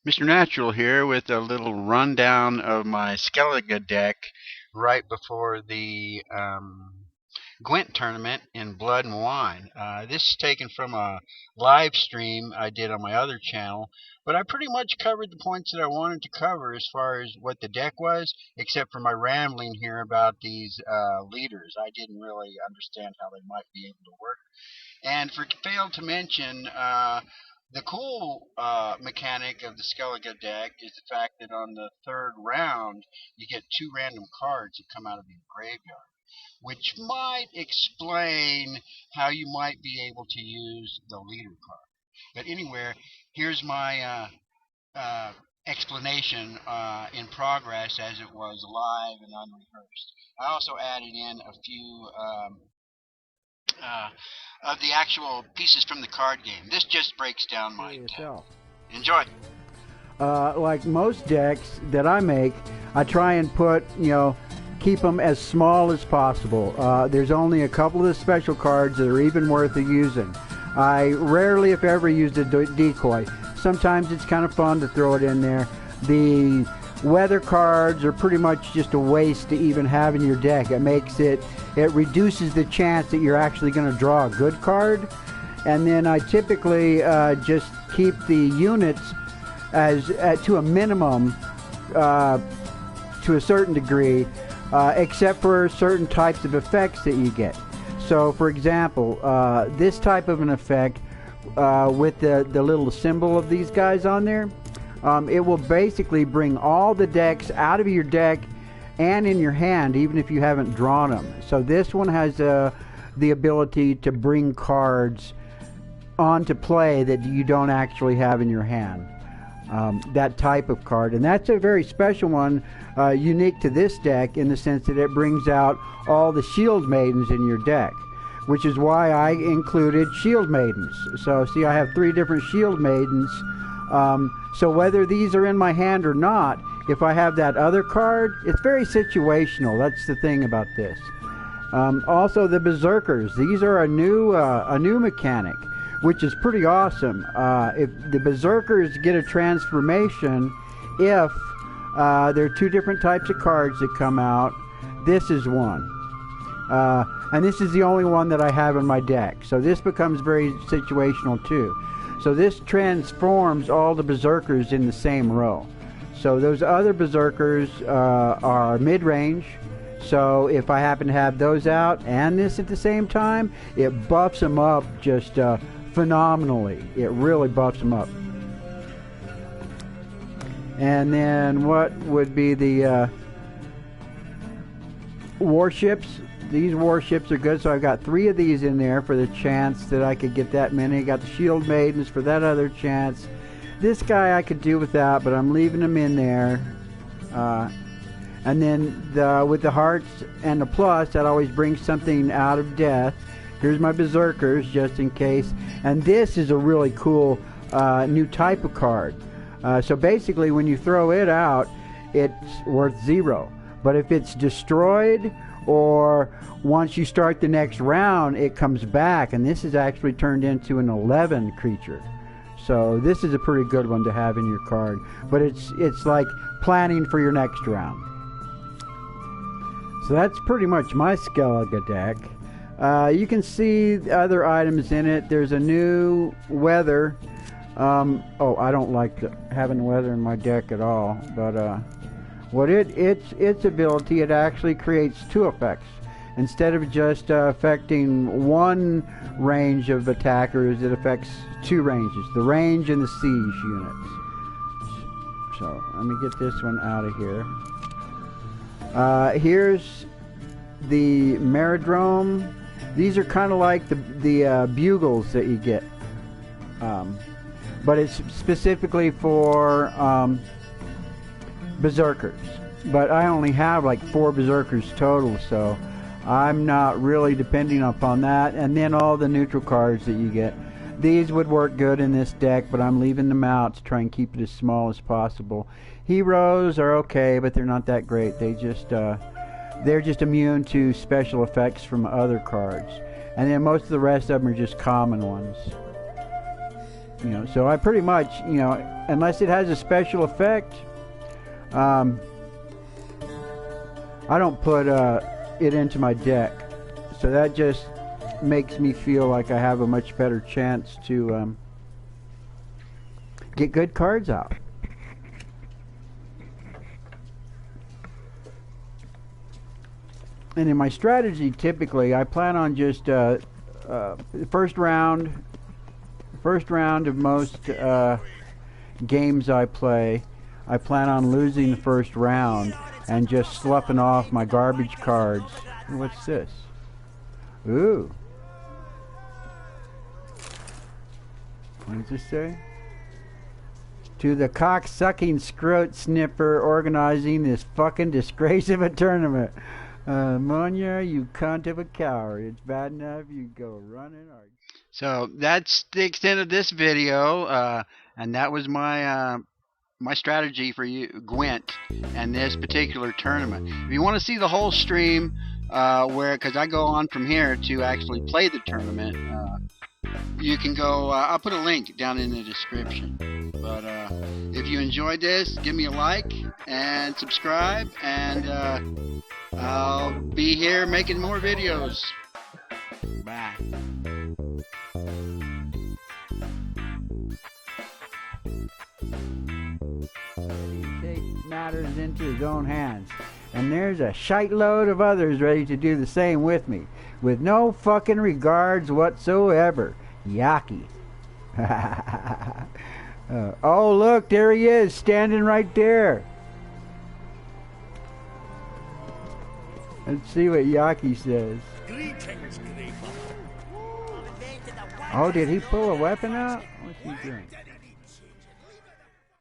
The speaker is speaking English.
Mr. Natural here with a little rundown of my Skellige deck right before the Gwent tournament in Blood and Wine. This is taken from a live stream I did on my other channel, but I pretty much covered the points that I wanted to cover as far as what the deck was, except for my rambling here about these leaders. I didn't really understand how they might be able to work. And failed to mention, the cool mechanic of the Skellige deck is the fact that on the third round, you get two random cards that come out of your graveyard, which might explain how you might be able to use the leader card. But anyway, here's my explanation in progress as it was live and unrehearsed. I also added in a few uh, of the actual pieces from the card game. This just breaks down my yourself. Enjoy. Like most decks that I make, I try and keep them as small as possible. There's only a couple of the special cards that are even worth using. I rarely, if ever, use the decoy. Sometimes it's kind of fun to throw it in there. The weather cards are pretty much just a waste to even have in your deck. It reduces the chance that you're actually going to draw a good card. And then I typically just keep the units as to a minimum to a certain degree, except for certain types of effects that you get. So for example, this type of an effect with the little symbol of these guys on there, it will basically bring all the decks out of your deck and in your hand, even if you haven't drawn them. So this one has the ability to bring cards onto play that you don't actually have in your hand. That type of card, and that's a very special one, unique to this deck in the sense that it brings out all the Shield Maidens in your deck, which is why I included Shield Maidens. So see, I have 3 different Shield Maidens. So whether these are in my hand or not, if I have that other card, it's very situational. That's the thing about this. Also, the Berserkers. These are a new mechanic, which is pretty awesome. If the Berserkers get a transformation, if there are 2 different types of cards that come out, this is one. And this is the only one that I have in my deck. So this becomes very situational too. So this transforms all the Berserkers in the same row. So those other Berserkers are mid-range. So if I happen to have those out and this at the same time, it buffs them up just phenomenally. It really buffs them up. And then what would be the warships? These warships are good, so I've got 3 of these in there for the chance that I could get that many. Got the Shield Maidens for that other chance. This guy I could do without, but I'm leaving him in there. And then with the hearts and the plus, that always brings something out of death. Here's my Berserkers, just in case. And this is a really cool new type of card. So basically, when you throw it out, it's worth 0. But if it's destroyed, or once you start the next round, it comes back, and this is actually turned into an 11 creature. So this is a pretty good one to have in your card. But it's like planning for your next round. So that's pretty much my Skellige deck. You can see other items in it. There's a new weather. Oh, I don't like having weather in my deck at all. But what its ability, it actually creates 2 effects. Instead of just affecting 1 range of attackers, it affects 2 ranges, the range and the siege units. So let me get this one out of here. Here's the Meridrome. These are kind of like the bugles that you get, but it's specifically for Berserkers. But I only have like 4 Berserkers total, so I'm not really depending upon that. And then all the neutral cards that you get. These would work good in this deck, but I'm leaving them out to try and keep it as small as possible. Heroes are okay, but they're not that great. They're just immune to special effects from other cards. And then most of the rest of them are just common ones. You know, so I pretty much, you know, unless it has a special effect, I don't put it into my deck. So that just makes me feel like I have a much better chance to get good cards out. And in my strategy, typically, I plan on just the first round of most games I play, I plan on losing the first round and just sloughing off my garbage cards. What's this? Ooh. What does this say? To the cock-sucking scrote sniffer organizing this fucking disgrace of a tournament. Monya, you cunt of a coward. It's bad enough you go running. So that's the extent of this video, and that was my my strategy for you, Gwent, and this particular tournament. If you want to see the whole stream, because I go on from here to actually play the tournament, you can go. I'll put a link down in the description. But if you enjoyed this, give me a like and subscribe, and I'll be here making more videos. Bye. He takes matters into his own hands, and there's a shite-load of others ready to do the same with me, with no fucking regards whatsoever. Yaki. Oh, look, there he is, standing right there. Let's see what Yaki says. Oh, did he pull a weapon out? What's he doing?